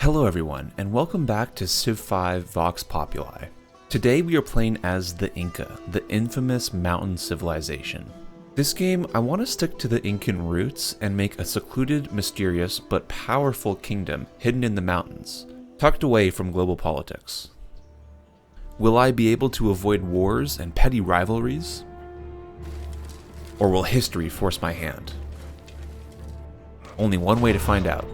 Hello everyone, and welcome back to Civ 5 Vox Populi. Today we are playing as the Inca, the infamous mountain civilization. This game, I want to stick to the Incan roots and make a secluded, mysterious, but powerful kingdom hidden in the mountains, tucked away from global politics. Will I be able to avoid wars and petty rivalries? Or will history force my hand? Only one way to find out.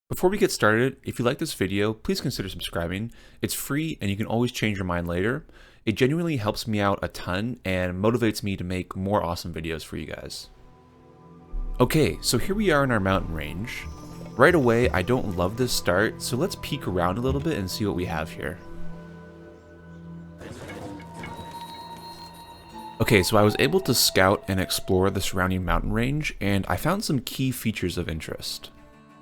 Before we get started, if you like this video, please consider subscribing. It's free and you can always change your mind later. It genuinely helps me out a ton and motivates me to make more awesome videos for you guys. Okay, so here we are in our mountain range. Right away, I don't love this start, so let's peek around a little bit and see what we have here. Okay, so I was able to scout and explore the surrounding mountain range, and I found some key features of interest.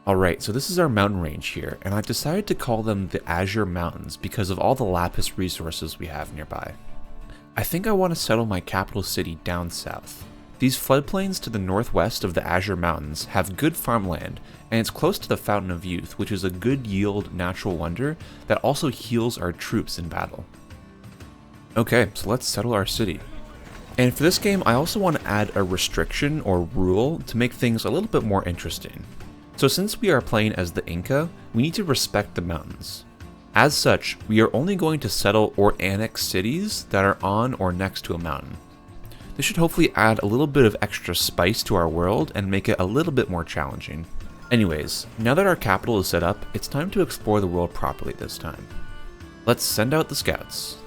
Alright, so this is our mountain range here, and I've decided to call them the Azure Mountains because of all the lapis resources we have nearby. I think I want to settle my capital city down south. These floodplains to the northwest of the Azure Mountains have good farmland, and it's close to the Fountain of Youth, which is a good yield natural wonder that also heals our troops in battle. Okay, so let's settle our city. And for this game, I also want to add a restriction or rule to make things a little bit more interesting. So since we are playing as the Inca, we need to respect the mountains. As such, we are only going to settle or annex cities that are on or next to a mountain. This should hopefully add a little bit of extra spice to our world and make it a little bit more challenging. Anyways, now that our capital is set up, it's time to explore the world properly this time. Let's send out the scouts.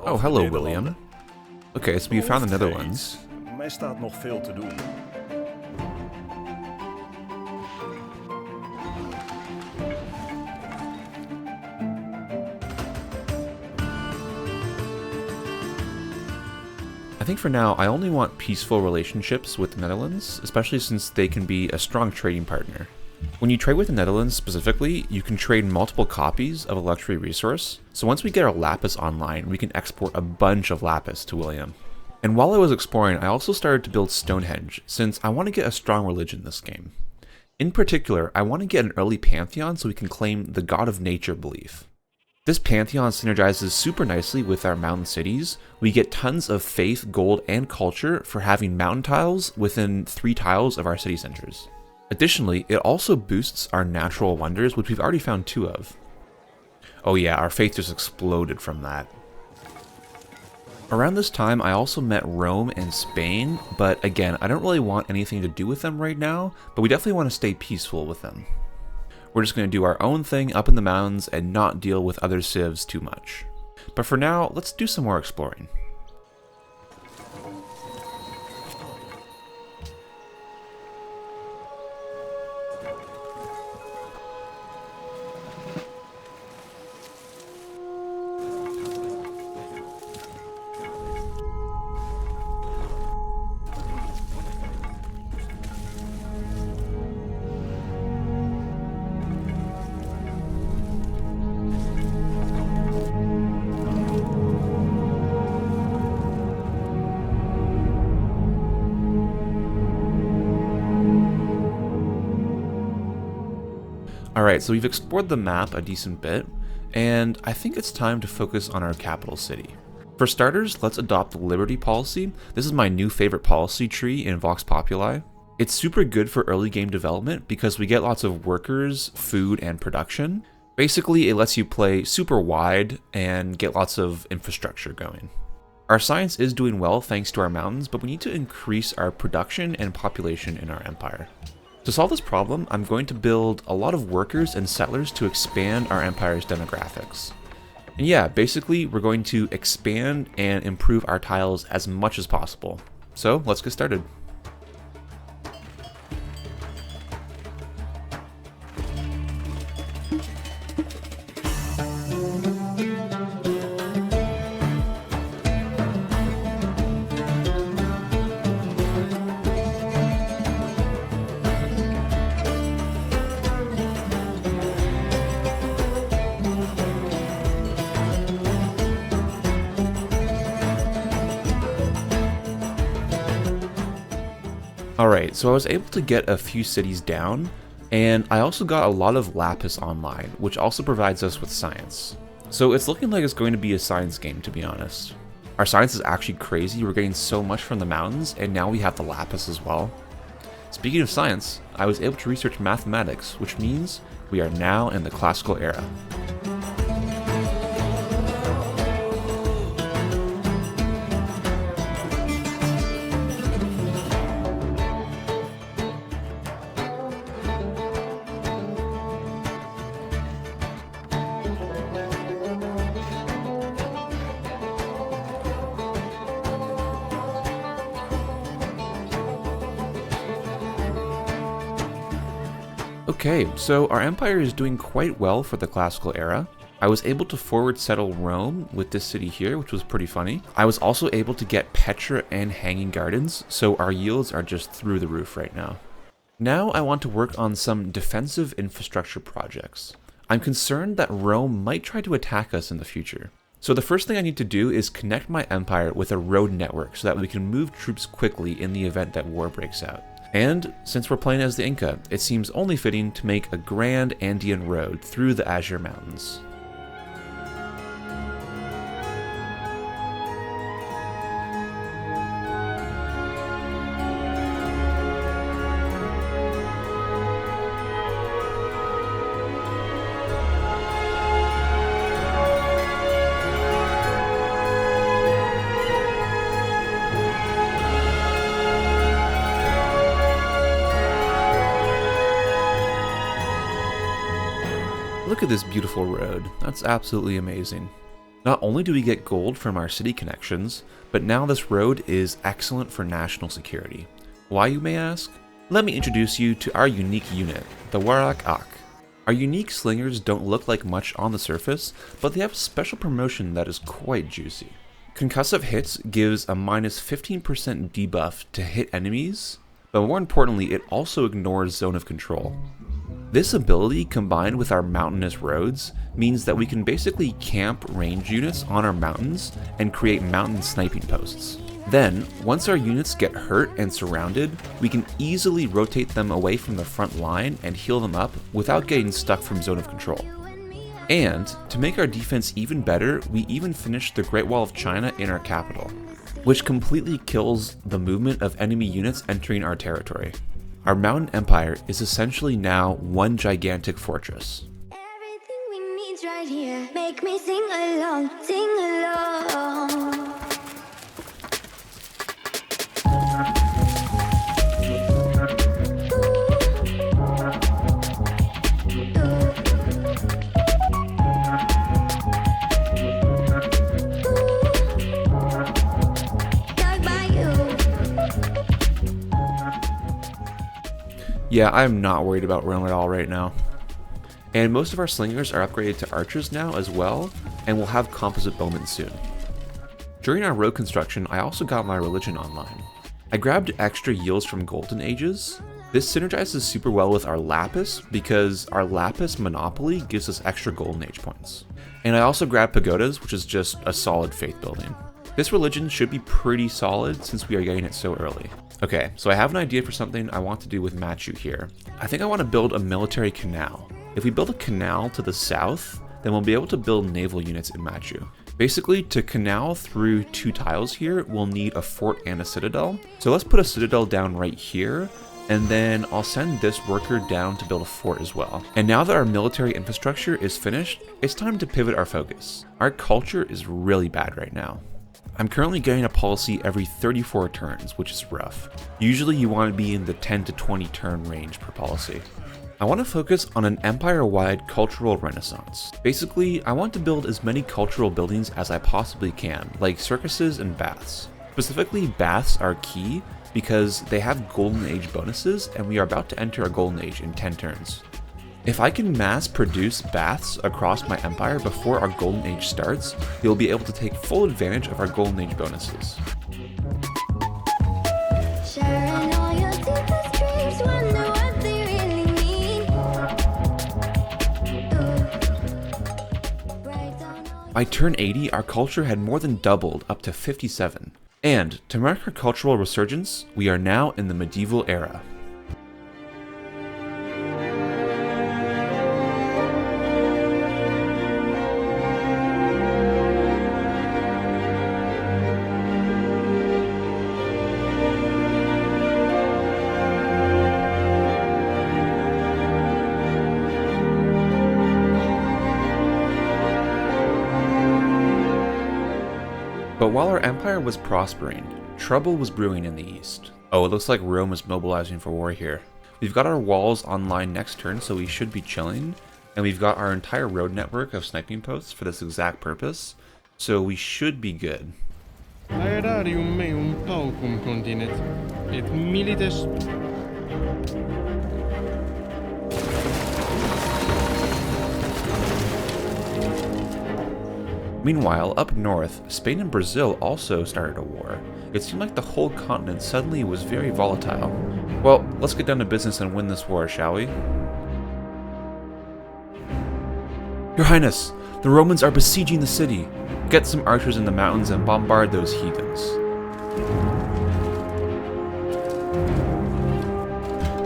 Oh, hello, William. Okay, so we found the Netherlands. Mij staat nog veel te doen. I think for now, I only want peaceful relationships with the Netherlands, especially since they can be a strong trading partner. When you trade with the Netherlands specifically, you can trade multiple copies of a luxury resource, so once we get our lapis online, we can export a bunch of lapis to William. And while I was exploring, I also started to build Stonehenge, since I want to get a strong religion in this game. In particular, I want to get an early pantheon so we can claim the god of nature belief. This pantheon synergizes super nicely with our mountain cities. We get tons of faith, gold, and culture for having mountain tiles within 3 tiles of our city centers. Additionally, it also boosts our natural wonders, which we've already found 2 of. Oh yeah, our faith just exploded from that. Around this time, I also met Rome and Spain, but again, I don't really want anything to do with them right now, but we definitely want to stay peaceful with them. We're just going to do our own thing up in the mountains and not deal with other civs too much. But for now, let's do some more exploring. Alright, so we've explored the map a decent bit, and I think it's time to focus on our capital city. For starters, let's adopt the Liberty policy. This is my new favorite policy tree in Vox Populi. It's super good for early game development because we get lots of workers, food, and production. Basically, it lets you play super wide and get lots of infrastructure going. Our science is doing well thanks to our mountains, but we need to increase our production and population in our empire. To solve this problem, I'm going to build a lot of workers and settlers to expand our empire's demographics. And yeah, basically, we're going to expand and improve our tiles as much as possible. So let's get started. Alright, so I was able to get a few cities down, and I also got a lot of lapis online, which also provides us with science. So it's looking like it's going to be a science game, to be honest. Our science is actually crazy, we're getting so much from the mountains, and now we have the lapis as well. Speaking of science, I was able to research mathematics, which means we are now in the classical era. Okay, so our empire is doing quite well for the classical era. I was able to forward settle Rome with this city here, which was pretty funny. I was also able to get Petra and Hanging Gardens, so our yields are just through the roof right now. Now I want to work on some defensive infrastructure projects. I'm concerned that Rome might try to attack us in the future. So the first thing I need to do is connect my empire with a road network so that we can move troops quickly in the event that war breaks out. And since we're playing as the Inca, it seems only fitting to make a grand Andean road through the Azure Mountains. Look at this beautiful road. That's absolutely amazing. Not only do we get gold from our city connections, but now this road is excellent for national security. Why, you may ask? Let me introduce you to our unique unit, the Warak Ak. Our unique slingers don't look like much on the surface, but they have a special promotion that is quite juicy. Concussive hits gives a minus 15% debuff to hit enemies, but more importantly, it also ignores zone of control. This ability, combined with our mountainous roads, means that we can basically camp range units on our mountains and create mountain sniping posts. Then, once our units get hurt and surrounded, we can easily rotate them away from the front line and heal them up without getting stuck from zone of control. And, to make our defense even better, we even finished the Great Wall of China in our capital, which completely kills the movement of enemy units entering our territory. Our mountain empire is essentially now one gigantic fortress. Everything we need right here. Make me sing along, sing along. Yeah, I'm not worried about Rome at all right now. And most of our slingers are upgraded to archers now as well, and we'll have composite bowmen soon. During our road construction, I also got my religion online. I grabbed extra yields from golden ages. This synergizes super well with our lapis because our lapis monopoly gives us extra golden age points. And I also grabbed pagodas, which is just a solid faith building. This religion should be pretty solid since we are getting it so early. Okay, so I have an idea for something I want to do with Machu here. I think I want to build a military canal. If we build a canal to the south, then we'll be able to build naval units in Machu. Basically, to canal through two tiles here, we'll need a fort and a citadel. So let's put a citadel down right here, And then I'll send this worker down to build a fort as well. And now that our military infrastructure is finished, it's time to pivot our focus. Our culture is really bad right now. I'm currently getting a policy every 34 turns, which is rough. Usually you want to be in the 10 to 20 turn range per policy. I want to focus on an empire-wide cultural renaissance. Basically, I want to build as many cultural buildings as I possibly can, like circuses and baths. Specifically, baths are key because they have golden age bonuses, and we are about to enter a golden age in 10 turns. If I can mass produce baths across my empire before our golden age starts, you'll be able to take full advantage of our golden age bonuses. Sharing all your deepest dreams, wonder what they really mean. Write down all By turn 80, our culture had more than doubled up to 57. And to mark our cultural resurgence, we are now in the medieval era. But while our empire was prospering, trouble was brewing in the east. Oh, it looks like Rome is mobilizing for war here. We've got our walls online next turn, so we should be chilling, and we've got our entire road network of sniping posts for this exact purpose, so we should be good. Aerarium meum paucum continet, et milites Meanwhile, up north, Spain and Brazil also started a war. It seemed like the whole continent suddenly was very volatile. Well, let's get down to business and win this war, shall we? Your Highness, the Romans are besieging the city. Get some archers in the mountains and bombard those heathens.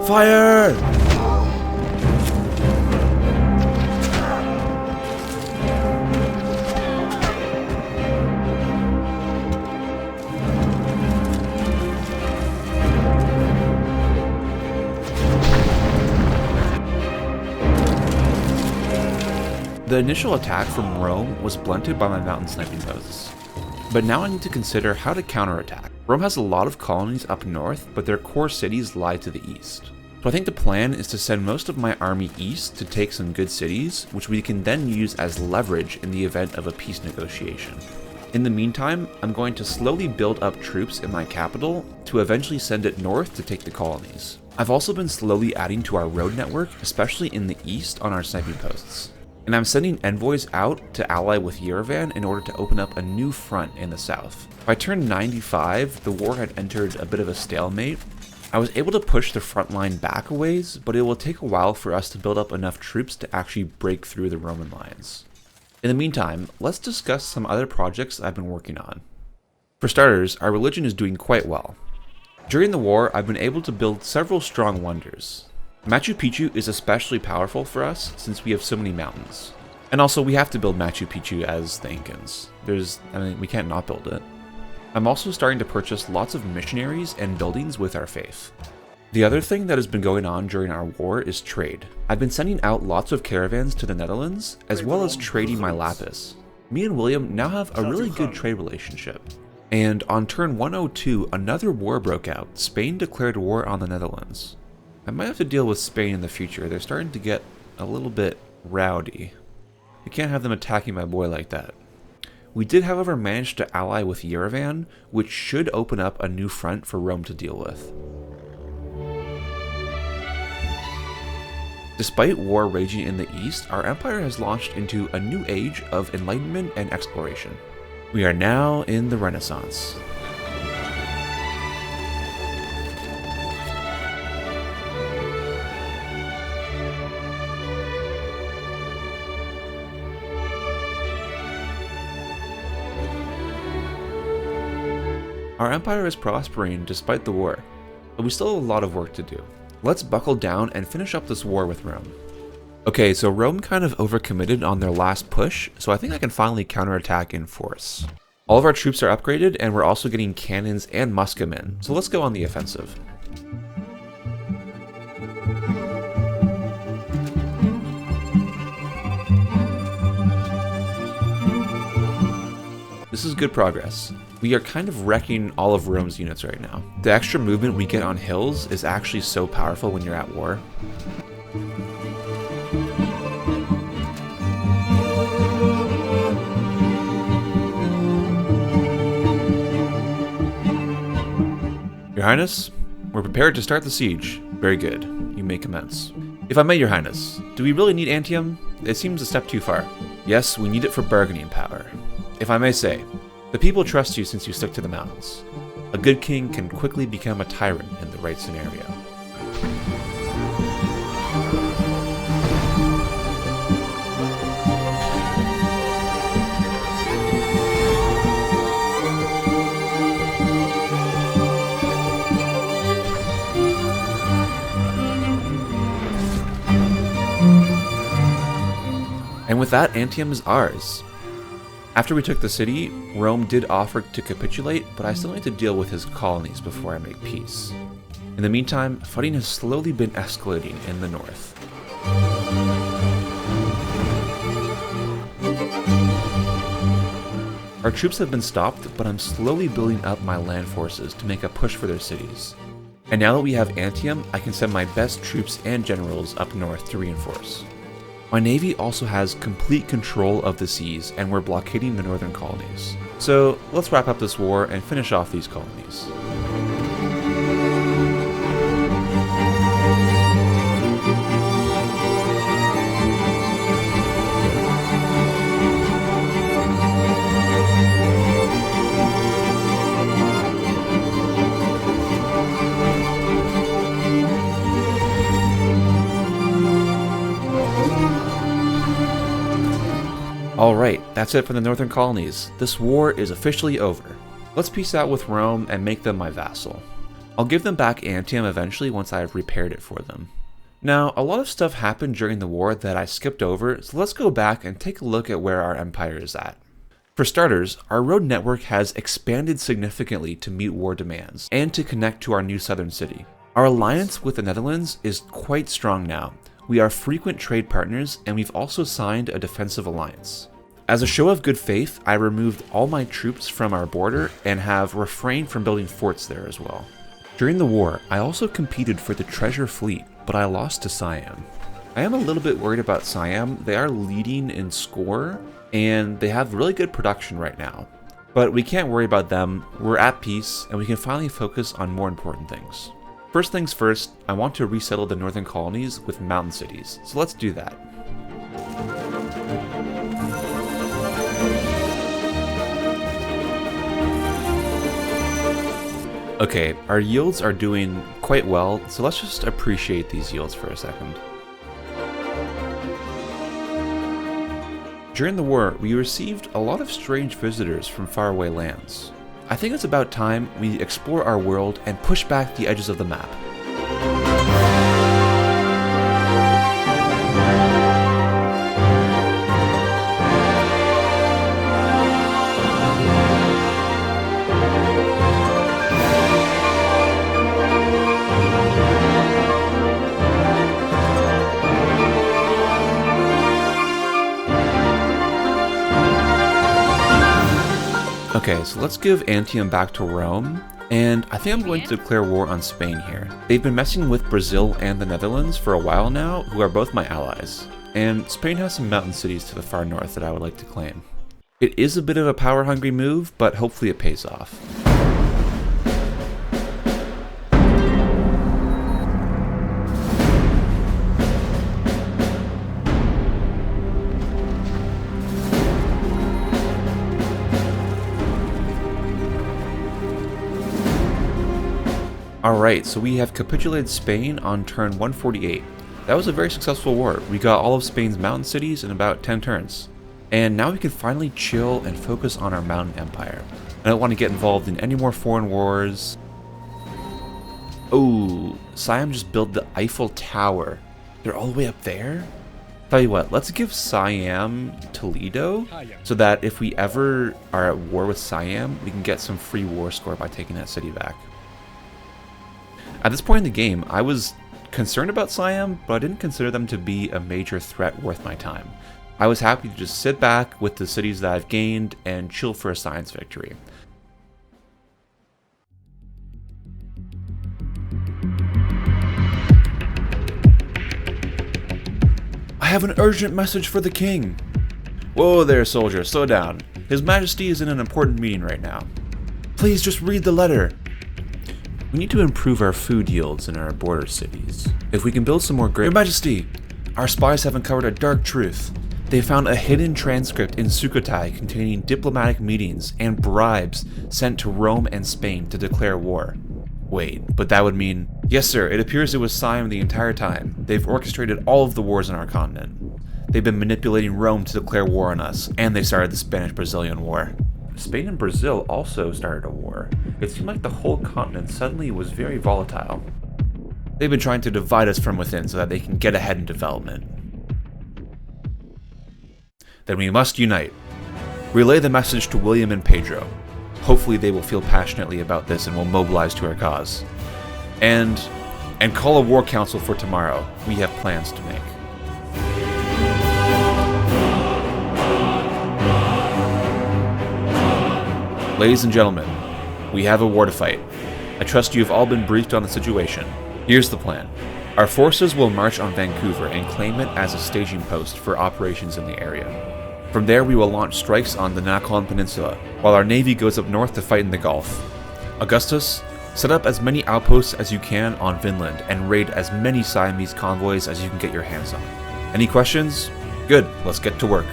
Fire! The initial attack from Rome was blunted by my mountain sniping posts. But now I need to consider how to counterattack. Rome has a lot of colonies up north, but their core cities lie to the east. So I think the plan is to send most of my army east to take some good cities, which we can then use as leverage in the event of a peace negotiation. In the meantime, I'm going to slowly build up troops in my capital to eventually send it north to take the colonies. I've also been slowly adding to our road network, especially in the east on our sniping posts. And I'm sending envoys out to ally with Yerevan in order to open up a new front in the south. By turn 95, the war had entered a bit of a stalemate. I was able to push the front line back a ways, but it will take a while for us to build up enough troops to actually break through the Roman lines. In the meantime, let's discuss some other projects I've been working on. For starters, our religion is doing quite well. During the war, I've been able to build several strong wonders. Machu Picchu is especially powerful for us since we have so many mountains. And also we have to build Machu Picchu as the Incans. We can't not build it. I'm also starting to purchase lots of missionaries and buildings with our faith. The other thing that has been going on during our war is trade. I've been sending out lots of caravans to the Netherlands, as well as trading my lapis. Me and William now have a really good trade relationship. And on turn 102, another war broke out. Spain declared war on the Netherlands. I might have to deal with Spain in the future. They're starting to get a little bit rowdy. We can't have them attacking my boy like that. We did, however, manage to ally with Yerevan, which should open up a new front for Rome to deal with. Despite war raging in the east, our empire has launched into a new age of enlightenment and exploration. We are now in the Renaissance. Our empire is prospering despite the war, but we still have a lot of work to do. Let's buckle down and finish up this war with Rome. Okay, so Rome kind of overcommitted on their last push, so I think I can finally counterattack in force. All of our troops are upgraded, and we're also getting cannons and musketmen, so let's go on the offensive. this is good progress. We are kind of wrecking all of Rome's units right now. The extra movement we get on hills is actually so powerful when you're at war. Your Highness, we're prepared to start the siege. Very good. You may commence. If I may, Your Highness, do we really need Antium? It seems a step too far. Yes, we need it for bargaining power. If I may say, the people trust you since you stuck to the mountains. A good king can quickly become a tyrant in the right scenario. And with that, Antium is ours. After we took the city, Rome did offer to capitulate, but I still need to deal with his colonies before I make peace. In the meantime, fighting has slowly been escalating in the north. Our troops have been stopped, but I'm slowly building up my land forces to make a push for their cities. And now that we have Antium, I can send my best troops and generals up north to reinforce. My navy also has complete control of the seas, and we're blockading the northern colonies. So let's wrap up this war and finish off these colonies. Alright, that's it for the northern colonies. This war is officially over. Let's peace out with Rome and make them my vassal. I'll give them back Antium eventually once I have repaired it for them. Now, a lot of stuff happened during the war that I skipped over, so let's go back and take a look at where our empire is at. For starters, our road network has expanded significantly to meet war demands, and to connect to our new southern city. Our alliance with the Netherlands is quite strong now. We are frequent trade partners, and we've also signed a defensive alliance. As a show of good faith, I removed all my troops from our border and have refrained from building forts there as well. During the war, I also competed for the treasure fleet, but I lost to Siam. I am a little bit worried about Siam. They are leading in score, and they have really good production right now. But we can't worry about them, we're at peace, and we can finally focus on more important things. First things first, I want to resettle the northern colonies with mountain cities, so let's do that. Okay, our yields are doing quite well, so let's just appreciate these yields for a second. During the war, we received a lot of strange visitors from faraway lands. I think it's about time we explore our world and push back the edges of the map. Okay, so let's give Antium back to Rome, and I think I'm going to declare war on Spain here. They've been messing with Brazil and the Netherlands for a while now, who are both my allies, and Spain has some mountain cities to the far north that I would like to claim. It is a bit of a power-hungry move, but hopefully it pays off. Alright, so we have capitulated Spain on turn 148. That was a very successful war. We got all of Spain's mountain cities in about 10 turns. And now we can finally chill and focus on our mountain empire. I don't want to get involved in any more foreign wars. Oh, Siam just built the Eiffel Tower. They're all the way up there? Tell you what, let's give Siam Toledo, so that if we ever are at war with Siam, we can get some free war score by taking that city back. At this point in the game, I was concerned about Siam, but I didn't consider them to be a major threat worth my time. I was happy to just sit back with the cities that I've gained and chill for a science victory. I have an urgent message for the king. Whoa there, soldier, slow down. His Majesty is in an important meeting right now. Please just read the letter. We need to improve our food yields in our border cities. If we can build some more grain— Your Majesty, our spies have uncovered a dark truth. They found a hidden transcript in Sukhothai containing diplomatic meetings and bribes sent to Rome and Spain to declare war. Wait, but that would mean— Yes, sir, it appears it was Siam the entire time. They've orchestrated all of the wars on our continent. They've been manipulating Rome to declare war on us, and they started the Spanish-Brazilian War. Spain and Brazil also started a war. It seemed like the whole continent suddenly was very volatile. They've been trying to divide us from within so that they can get ahead in development. Then we must unite. Relay the message to William and Pedro. Hopefully they will feel passionately about this and will mobilize to our cause. And call a war council for tomorrow. We have plans to make. Ladies and gentlemen, we have a war to fight. I trust you have all been briefed on the situation. Here's the plan. Our forces will march on Vancouver and claim it as a staging post for operations in the area. From there we will launch strikes on the Nakhon Peninsula, while our navy goes up north to fight in the Gulf. Augustus, set up as many outposts as you can on Vinland and raid as many Siamese convoys as you can get your hands on. Any questions? Good, let's get to work.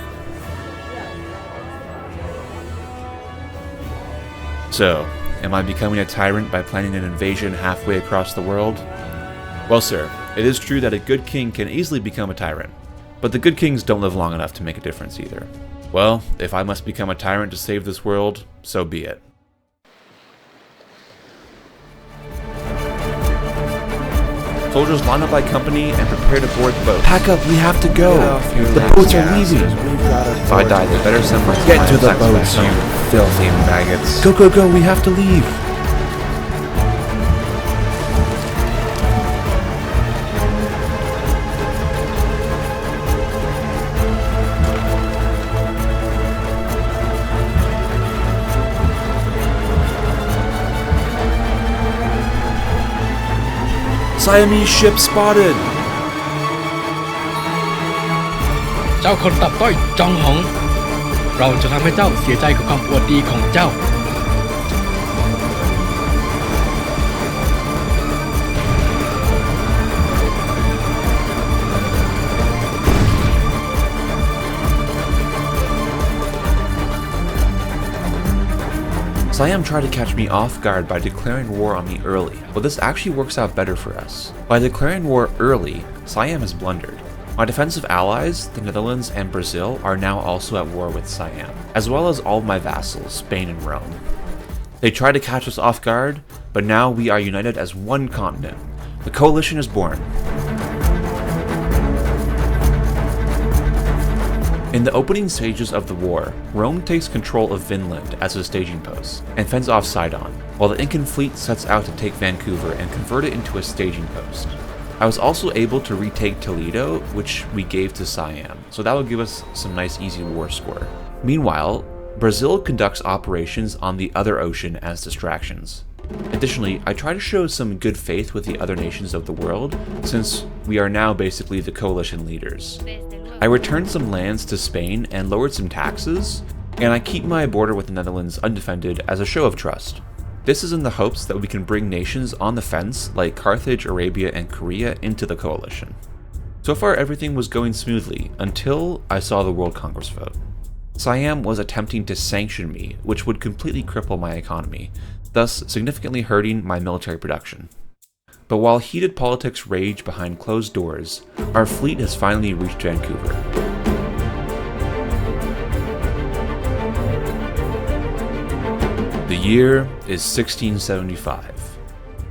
So, am I becoming a tyrant by planning an invasion halfway across the world? Well, sir, it is true that a good king can easily become a tyrant, but the good kings don't live long enough to make a difference either. Well, if I must become a tyrant to save this world, so be it. Soldiers line up by company and prepare to board the boat. Pack up, we have to go. The boats are leaving. If I die, they better send my Get to the boats, you filthy maggots. Go, go, go, we have to leave. Siamese ship spotted! เจ้าคนตับต้อยจองหง เราจะทำให้เจ้าเสียใจกับความอวดดีของเจ้า Siam tried to catch me off guard by declaring war on me early, but this actually works out better for us. By declaring war early, Siam has blundered. My defensive allies, the Netherlands and Brazil, are now also at war with Siam, as well as all of my vassals, Spain and Rome. They tried to catch us off guard, but now we are united as one continent. The coalition is born. In the opening stages of the war, Rome takes control of Vinland as a staging post, and fends off Sidon, while the Incan fleet sets out to take Vancouver and convert it into a staging post. I was also able to retake Toledo, which we gave to Siam, so that will give us some nice easy war score. Meanwhile, Brazil conducts operations on the other ocean as distractions. Additionally, I try to show some good faith with the other nations of the world, since we are now basically the coalition leaders. I returned some lands to Spain and lowered some taxes, and I keep my border with the Netherlands undefended as a show of trust. This is in the hopes that we can bring nations on the fence like Carthage, Arabia, and Korea into the coalition. So far everything was going smoothly, until I saw the World Congress vote. Siam was attempting to sanction me, which would completely cripple my economy, thus significantly hurting my military production. But while heated politics rage behind closed doors, our fleet has finally reached Vancouver. The year is 1675.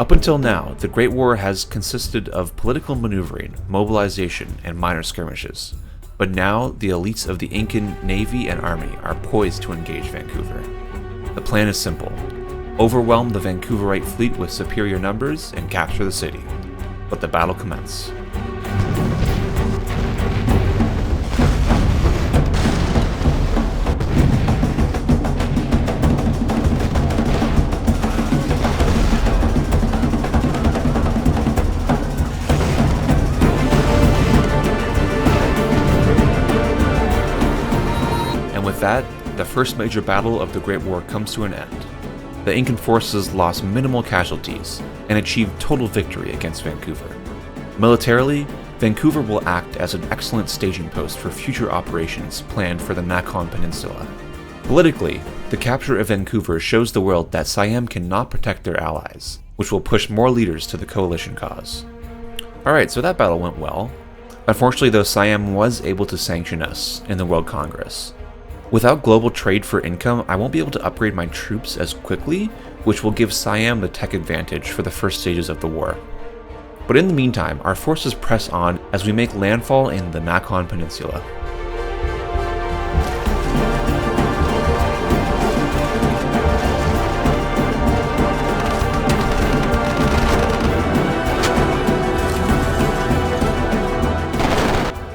Up until now, the Great War has consisted of political maneuvering, mobilization, and minor skirmishes. But now, the elites of the Incan Navy and Army are poised to engage Vancouver. The plan is simple. Overwhelm the Vancouverite fleet with superior numbers and capture the city. Let the battle commence. with that, the first major battle of the Great War comes to an end. The Incan forces lost minimal casualties and achieved total victory against Vancouver. Militarily, Vancouver will act as an excellent staging post for future operations planned for the Nakhon Peninsula. Politically, the capture of Vancouver shows the world that Siam cannot protect their allies, which will push more leaders to the coalition cause. Alright, so that battle went well. Unfortunately though, Siam was able to sanction us in the World Congress. Without global trade for income, I won't be able to upgrade my troops as quickly, which will give Siam the tech advantage for the first stages of the war. But in the meantime, our forces press on as we make landfall in the Nakhon Peninsula.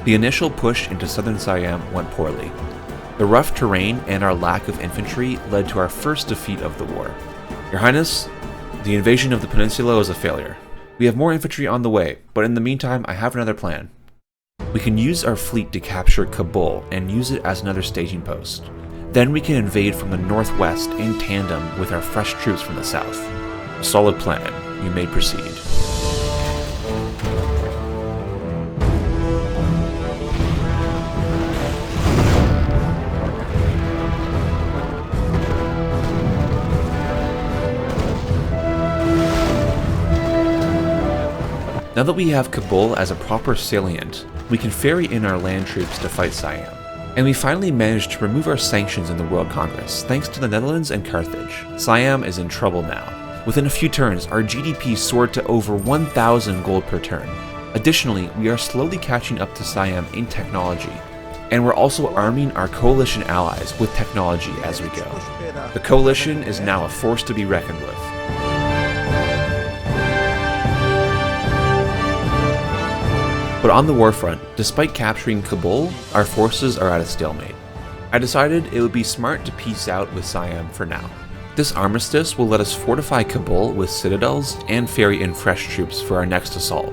The initial push into southern Siam went poorly. The rough terrain and our lack of infantry led to our first defeat of the war. Your Highness, the invasion of the peninsula was a failure. We have more infantry on the way, but in the meantime, I have another plan. We can use our fleet to capture Kabul and use it as another staging post. Then we can invade from the northwest in tandem with our fresh troops from the south. A solid plan. You may proceed. Now that we have Kabul as a proper salient, we can ferry in our land troops to fight Siam. And we finally managed to remove our sanctions in the World Congress, thanks to the Netherlands and Carthage. Siam is in trouble now. Within a few turns, our GDP soared to over 1,000 gold per turn. Additionally, we are slowly catching up to Siam in technology. And we're also arming our coalition allies with technology as we go. The coalition is now a force to be reckoned with. But on the war front, despite capturing Kabul, our forces are at a stalemate. I decided it would be smart to peace out with Siam for now. This armistice will let us fortify Kabul with citadels and ferry in fresh troops for our next assault.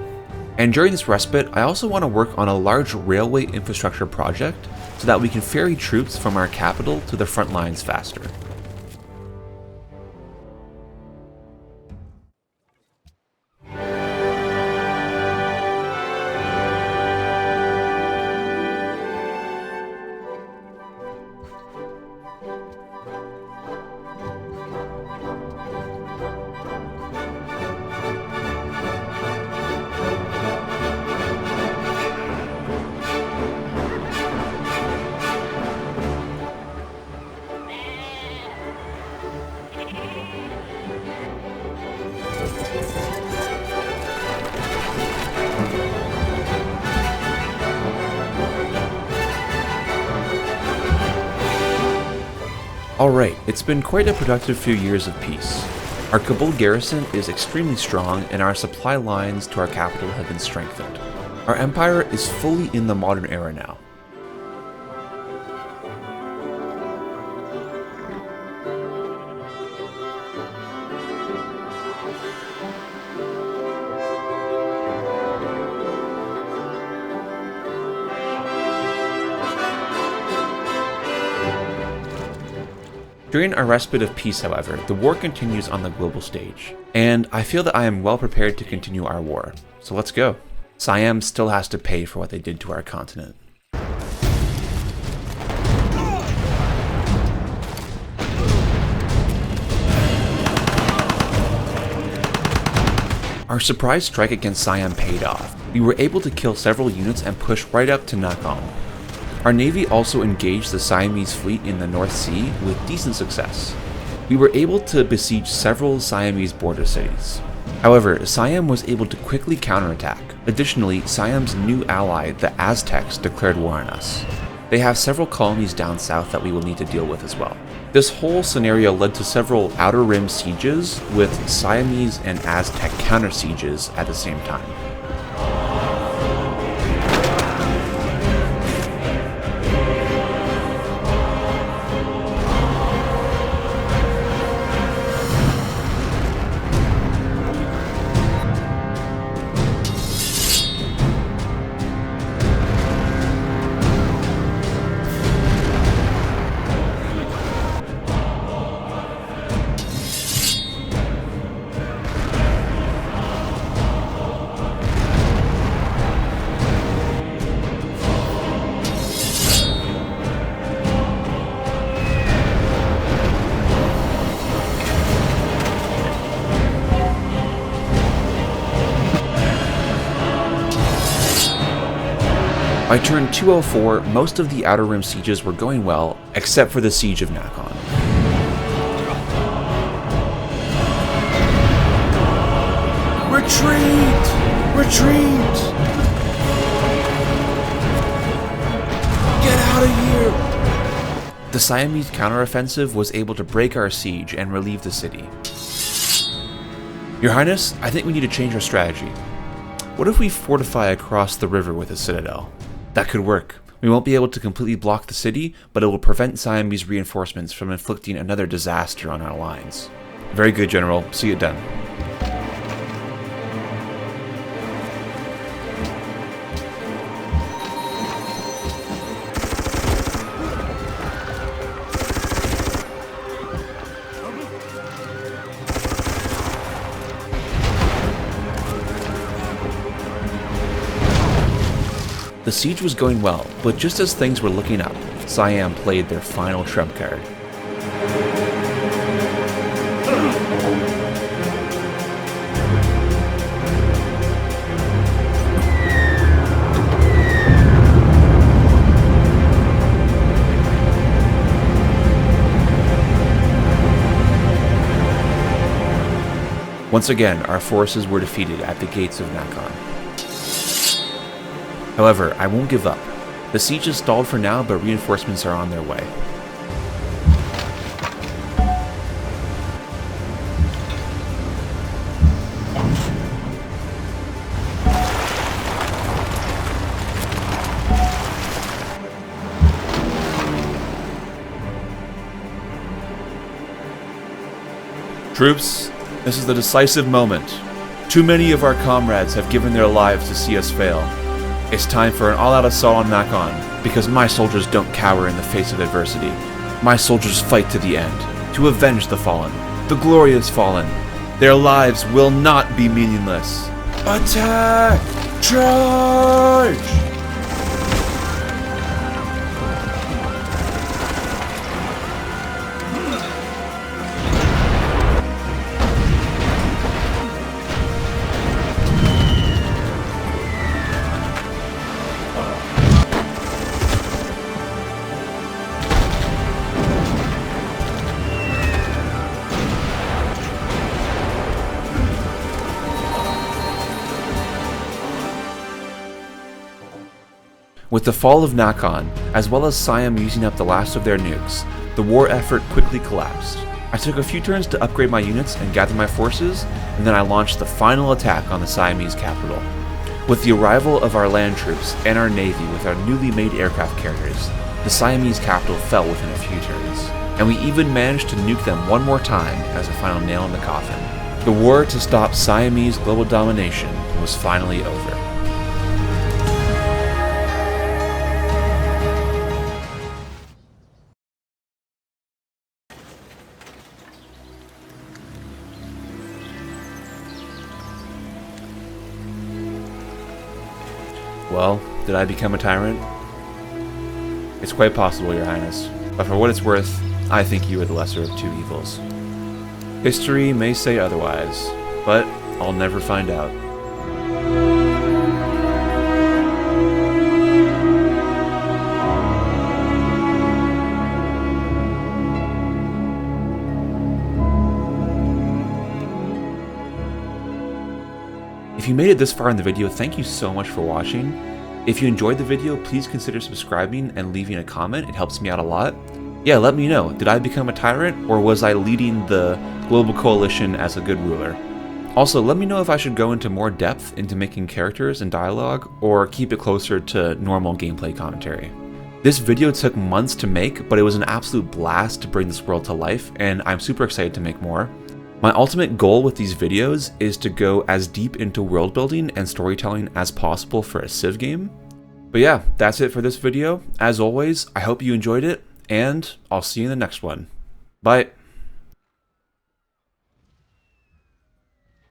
And during this respite, I also want to work on a large railway infrastructure project so that we can ferry troops from our capital to the front lines faster. Alright, it's been quite a productive few years of peace. Our Kabul garrison is extremely strong and our supply lines to our capital have been strengthened. Our empire is fully in the modern era now. During our respite of peace, however, the war continues on the global stage, and I feel that I am well prepared to continue our war, so let's go. Siam still has to pay for what they did to our continent. Our surprise strike against Siam paid off. We were able to kill several units and push right up to Nakhon. Our navy also engaged the Siamese fleet in the North Sea with decent success. We were able to besiege several Siamese border cities. However, Siam was able to quickly counterattack. Additionally, Siam's new ally, the Aztecs, declared war on us. They have several colonies down south that we will need to deal with as well. This whole scenario led to several outer rim sieges with Siamese and Aztec counter sieges at the same time. By turn 204, most of the Outer Rim sieges were going well, except for the Siege of Nakhon. Retreat! Retreat! Get out of here! The Siamese counteroffensive was able to break our siege and relieve the city. Your Highness, I think we need to change our strategy. What if we fortify across the river with a citadel? That could work. We won't be able to completely block the city, but it will prevent Siamese reinforcements from inflicting another disaster on our lines. Very good, General. See it done. The siege was going well, but just as things were looking up, Siam played their final trump card. Once again, our forces were defeated at the gates of Nakhon. However, I won't give up. The siege is stalled for now, but reinforcements are on their way. Troops, this is the decisive moment. Too many of our comrades have given their lives to see us fail. It's time for an all-out assault on Nakhon, because my soldiers don't cower in the face of adversity. My soldiers fight to the end, to avenge the fallen. The glorious fallen. Their lives will not be meaningless. Attack! Charge! With the fall of Nakhon, as well as Siam using up the last of their nukes, the war effort quickly collapsed. I took a few turns to upgrade my units and gather my forces, and then I launched the final attack on the Siamese capital. With the arrival of our land troops and our navy with our newly made aircraft carriers, the Siamese capital fell within a few turns, and we even managed to nuke them one more time as a final nail in the coffin. The war to stop Siamese global domination was finally over. Well, did I become a tyrant? It's quite possible, Your Highness, but for what it's worth, I think you are the lesser of two evils. History may say otherwise, but I'll never find out. If you made it this far in the video, thank you so much for watching. If you enjoyed the video, please consider subscribing and leaving a comment. It helps me out a lot. Yeah, let me know. Did I become a tyrant, or was I leading the global coalition as a good ruler? Also, let me know if I should go into more depth into making characters and dialogue, or keep it closer to normal gameplay commentary. This video took months to make, but it was an absolute blast to bring this world to life, and I'm super excited to make more. My ultimate goal with these videos is to go as deep into world building and storytelling as possible for a Civ game. But yeah, that's it for this video. As always, I hope you enjoyed it, and I'll see you in the next one. Bye!